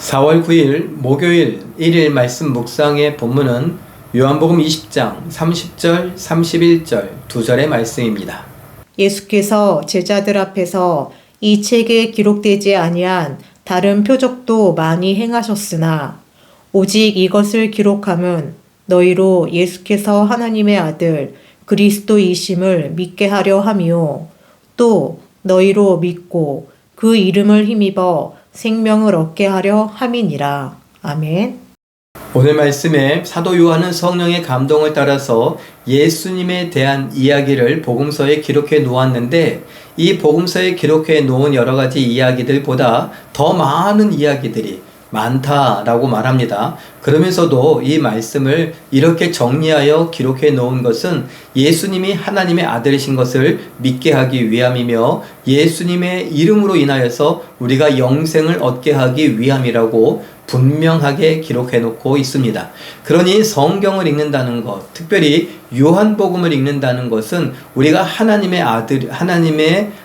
4월 9일 목요일 1일 말씀 묵상의 본문은 요한복음 20장 30절 31절 2절의 말씀입니다. 예수께서 제자들 앞에서 이 책에 기록되지 아니한 다른 표적도 많이 행하셨으나 오직 이것을 기록함은 너희로 예수께서 하나님의 아들 그리스도이심을 믿게 하려 함이요 또 너희로 믿고 그 이름을 힘입어 생명을 얻게 하려 함이니라. 아멘. 오늘 말씀에 사도 요한은 성령의 감동을 따라서 예수님에 대한 이야기를 복음서에 기록해 놓았는데 이 복음서에 기록해 놓은 여러 가지 이야기들보다 더 많은 이야기들이 많다라고 말합니다. 그러면서도 이 말씀을 이렇게 정리하여 기록해 놓은 것은 예수님이 하나님의 아들이신 것을 믿게 하기 위함이며 예수님의 이름으로 인하여서 우리가 영생을 얻게 하기 위함이라고 분명하게 기록해 놓고 있습니다. 그러니 성경을 읽는다는 것, 특별히 요한복음을 읽는다는 것은 우리가 하나님의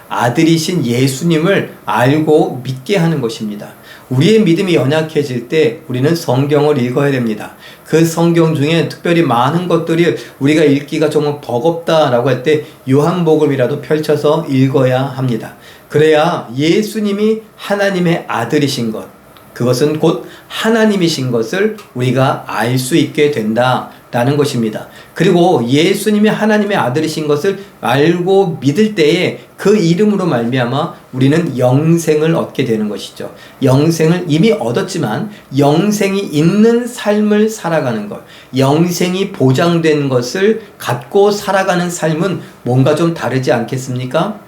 아들이신 예수님을 알고 믿게 하는 것입니다. 우리의 믿음이 연약해질 때 우리는 성경을 읽어야 됩니다. 그 성경 중에 특별히 많은 것들이 우리가 읽기가 정말 버겁다라고 할 때 요한복음이라도 펼쳐서 읽어야 합니다. 그래야 예수님이 하나님의 아들이신 것, 그것은 곧 하나님이신 것을 우리가 알 수 있게 된다라는 것입니다. 그리고 예수님이 하나님의 아들이신 것을 알고 믿을 때에 그 이름으로 말미암아 우리는 영생을 얻게 되는 것이죠. 영생을 이미 얻었지만 영생이 있는 삶을 살아가는 것, 영생이 보장된 것을 갖고 살아가는 삶은 뭔가 좀 다르지 않겠습니까?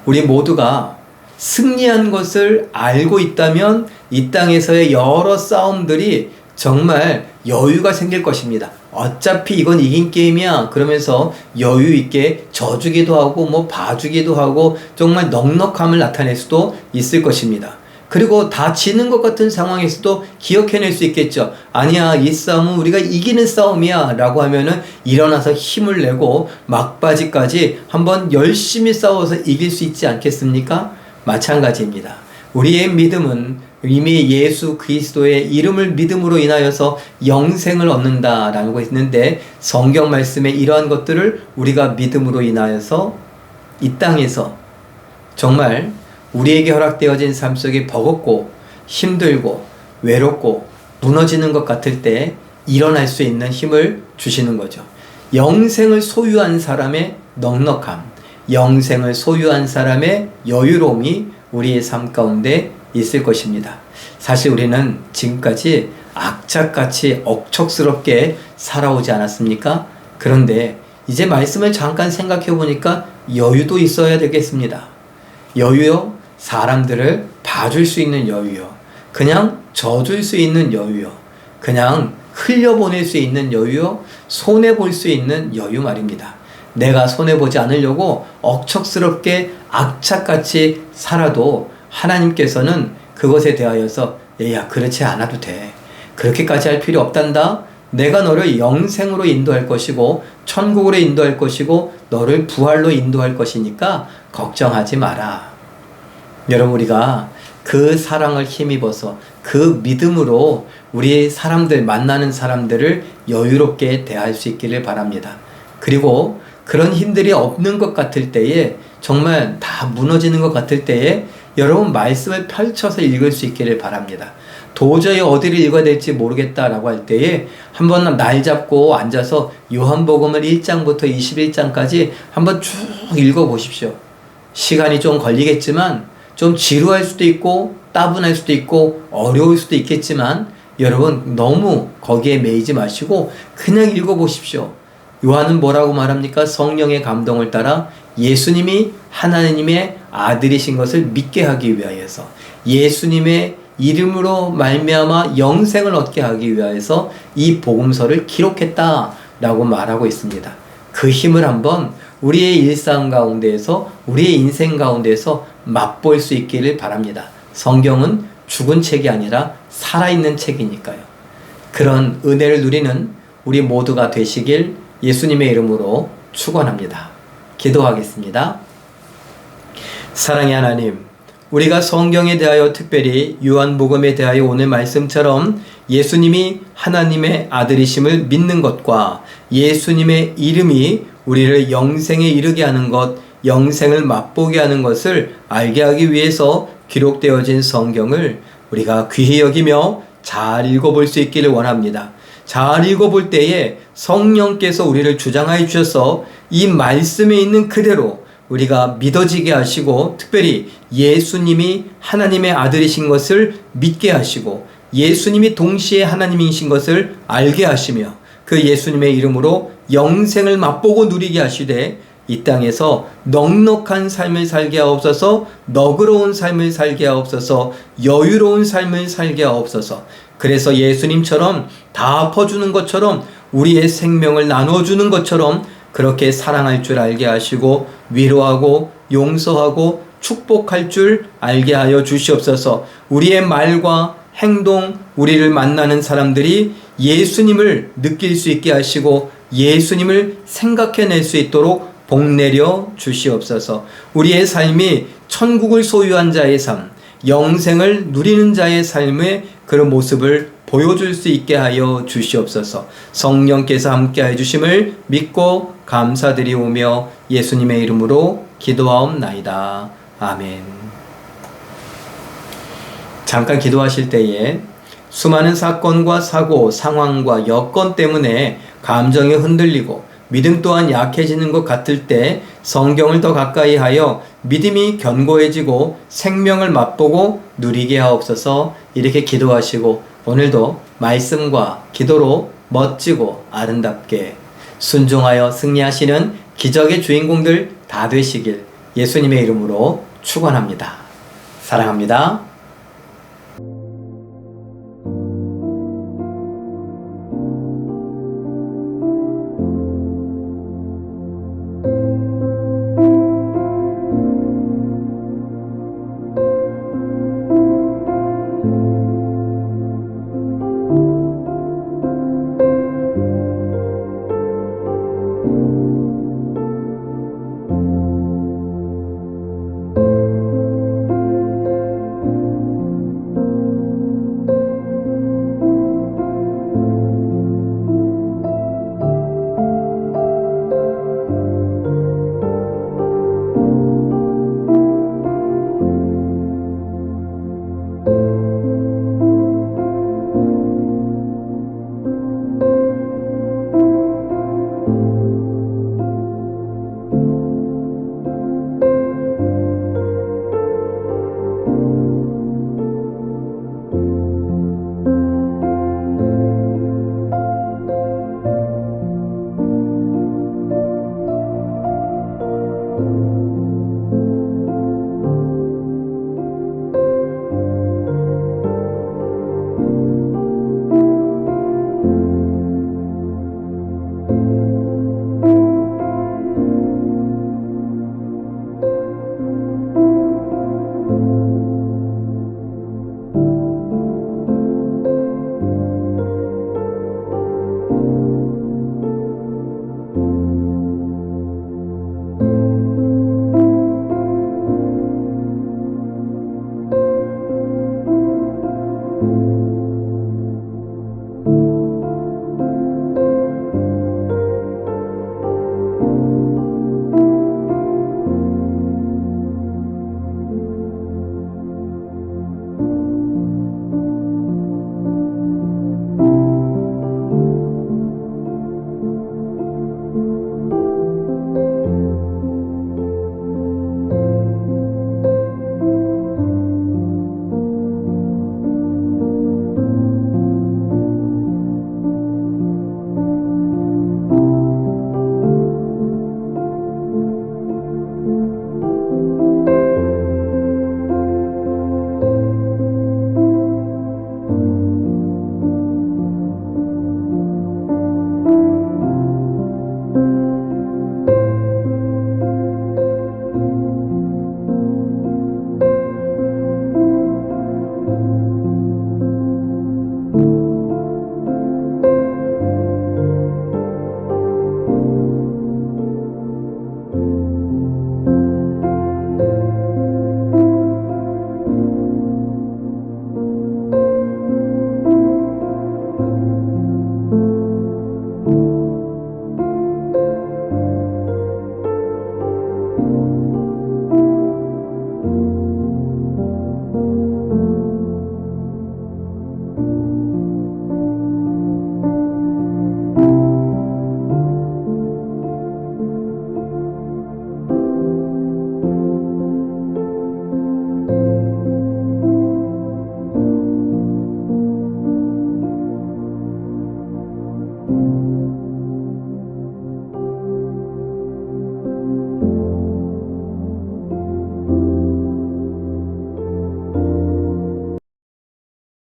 우리 모두가 승리한 것을 알고 있다면 이 땅에서의 여러 싸움들이 정말 여유가 생길 것입니다. 어차피 이건 이긴 게임이야 그러면서 여유 있게 져주기도 하고 봐주기도 하고 정말 넉넉함을 나타낼 수도 있을 것입니다. 그리고 다 지는 것 같은 상황에서도 기억해낼 수 있겠죠. 아니야, 이 싸움은 우리가 이기는 싸움이야 라고 하면은 일어나서 힘을 내고 막바지까지 한번 열심히 싸워서 이길 수 있지 않겠습니까? 마찬가지입니다. 우리의 믿음은 이미 예수 그리스도의 이름을 믿음으로 인하여서 영생을 얻는다라고 했는데 성경 말씀에 이러한 것들을 우리가 믿음으로 인하여서 이 땅에서 정말 우리에게 허락되어진 삶 속에 버겁고 힘들고 외롭고 무너지는 것 같을 때 일어날 수 있는 힘을 주시는 거죠. 영생을 소유한 사람의 넉넉함, 영생을 소유한 사람의 여유로움이 우리의 삶 가운데 있을 것입니다. 사실 우리는 지금까지 악착같이 억척스럽게 살아오지 않았습니까? 그런데 이제 말씀을 잠깐 생각해 보니까 여유도 있어야 되겠습니다. 여유요, 사람들을 봐줄 수 있는 여유요, 그냥 져줄 수 있는 여유요, 그냥 흘려보낼 수 있는 여유요, 손해볼 수 있는 여유 말입니다. 내가 손해보지 않으려고 억척스럽게 악착같이 살아도 하나님께서는 그것에 대하여서 야, 그렇지 않아도 돼. 그렇게까지 할 필요 없단다. 내가 너를 영생으로 인도할 것이고 천국으로 인도할 것이고 너를 부활로 인도할 것이니까 걱정하지 마라. 여러분, 우리가 그 사랑을 힘입어서 그 믿음으로 우리 사람들, 만나는 사람들을 여유롭게 대할 수 있기를 바랍니다. 그리고 그런 힘들이 없는 것 같을 때에, 정말 다 무너지는 것 같을 때에 여러분 말씀을 펼쳐서 읽을 수 있기를 바랍니다. 도저히 어디를 읽어야 될지 모르겠다라고 할 때에 한번 날 잡고 앉아서 요한복음을 1장부터 21장까지 한번 쭉 읽어보십시오. 시간이 좀 걸리겠지만 좀 지루할 수도 있고 따분할 수도 있고 어려울 수도 있겠지만 여러분 너무 거기에 매이지 마시고 그냥 읽어보십시오. 요한은 뭐라고 말합니까? 성령의 감동을 따라 예수님이 하나님의 아들이신 것을 믿게 하기 위하여서, 예수님의 이름으로 말미암아 영생을 얻게 하기 위하여서 이 복음서를 기록했다라고 말하고 있습니다. 그 힘을 한번 우리의 일상 가운데에서, 우리의 인생 가운데에서 맛볼 수 있기를 바랍니다. 성경은 죽은 책이 아니라 살아있는 책이니까요. 그런 은혜를 누리는 우리 모두가 되시길 예수님의 이름으로 축원합니다. 기도하겠습니다. 사랑의 하나님, 우리가 성경에 대하여 특별히 요한복음에 대하여 오늘 말씀처럼 예수님이 하나님의 아들이심을 믿는 것과 예수님의 이름이 우리를 영생에 이르게 하는 것, 영생을 맛보게 하는 것을 알게 하기 위해서 기록되어진 성경을 우리가 귀히 여기며 잘 읽어볼 수 있기를 원합니다. 잘 읽어볼 때에 성령께서 우리를 주장하여 주셔서 이 말씀에 있는 그대로 우리가 믿어지게 하시고, 특별히 예수님이 하나님의 아들이신 것을 믿게 하시고, 예수님이 동시에 하나님이신 것을 알게 하시며, 그 예수님의 이름으로 영생을 맛보고 누리게 하시되, 이 땅에서 넉넉한 삶을 살게 하옵소서, 너그러운 삶을 살게 하옵소서, 여유로운 삶을 살게 하옵소서. 그래서 예수님처럼 다 퍼주는 것처럼, 우리의 생명을 나눠주는 것처럼 그렇게 사랑할 줄 알게 하시고, 위로하고 용서하고 축복할 줄 알게 하여 주시옵소서. 우리의 말과 행동, 우리를 만나는 사람들이 예수님을 느낄 수 있게 하시고 예수님을 생각해낼 수 있도록 복내려 주시옵소서. 우리의 삶이 천국을 소유한 자의 삶, 영생을 누리는 자의 삶의 그런 모습을 보여줄 수 있게 하여 주시옵소서. 성령께서 함께해 주심을 믿고 감사드리오며 예수님의 이름으로 기도하옵나이다. 아멘. 잠깐 기도하실 때에 수많은 사건과 사고, 상황과 여건 때문에 감정이 흔들리고 믿음 또한 약해지는 것 같을 때 성경을 더 가까이 하여 믿음이 견고해지고 생명을 맛보고 누리게 하옵소서. 이렇게 기도하시고 오늘도 말씀과 기도로 멋지고 아름답게 순종하여 승리하시는 기적의 주인공들 다 되시길 예수님의 이름으로 축원합니다. 사랑합니다.